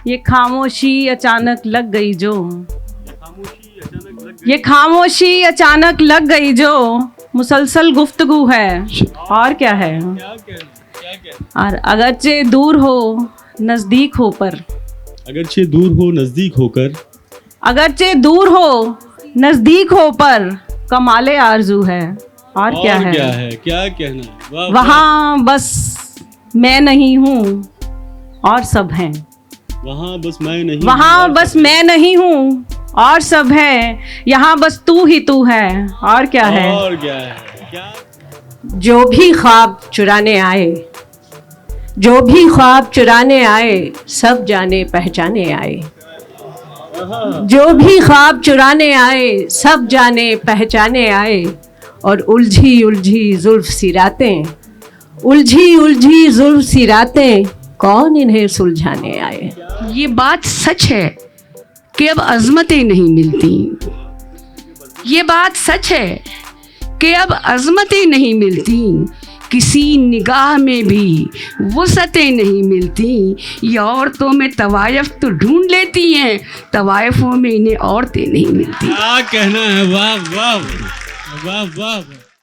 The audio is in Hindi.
ये खामोशी अचानक लग गई जो, ये खामोशी अचानक लग ये खामोशी अचानक लग गई जो मुसलसल गुफ्तगू है। और क्या है? क्या और अगरचे दूर हो नज़दीक हो पर, अगरचे दूर हो नजदीक होकर, अगरचे दूर हो नज़दीक हो पर कमाले आरजू है। और क्या है? क्या कहना है? वाह, वहाँ बस मैं नहीं हूँ और सब हैं, वहाँ बस मैं नहीं, वहाँ बस मैं नहीं हूँ और सब है, यहाँ बस तू ही तू है। और क्या है? और क्या है? क्या जो भी ख्वाब चुराने आए, जो भी ख्वाब चुराने आए, सब जाने पहचाने आए। जो भी ख्वाब चुराने आए, सब जाने पहचाने आए। और उलझी उलझी जुल्फ सी रातें, उलझी उलझी जुल्फ सी रातें, कौन इन्हें सुलझाने आए। ये बात सच है कि अब अज़मतें नहीं मिलती। ये बात सच है कि अब अज़मतें नहीं मिलती, किसी निगाह में भी वुसअतें नहीं मिलती। ये औरतों में तवायफ तो ढूंढ लेती हैं, तवायफों में इन्हें औरतें नहीं मिलती। क्या कहना है? वाह वाह वाह वाह वाह।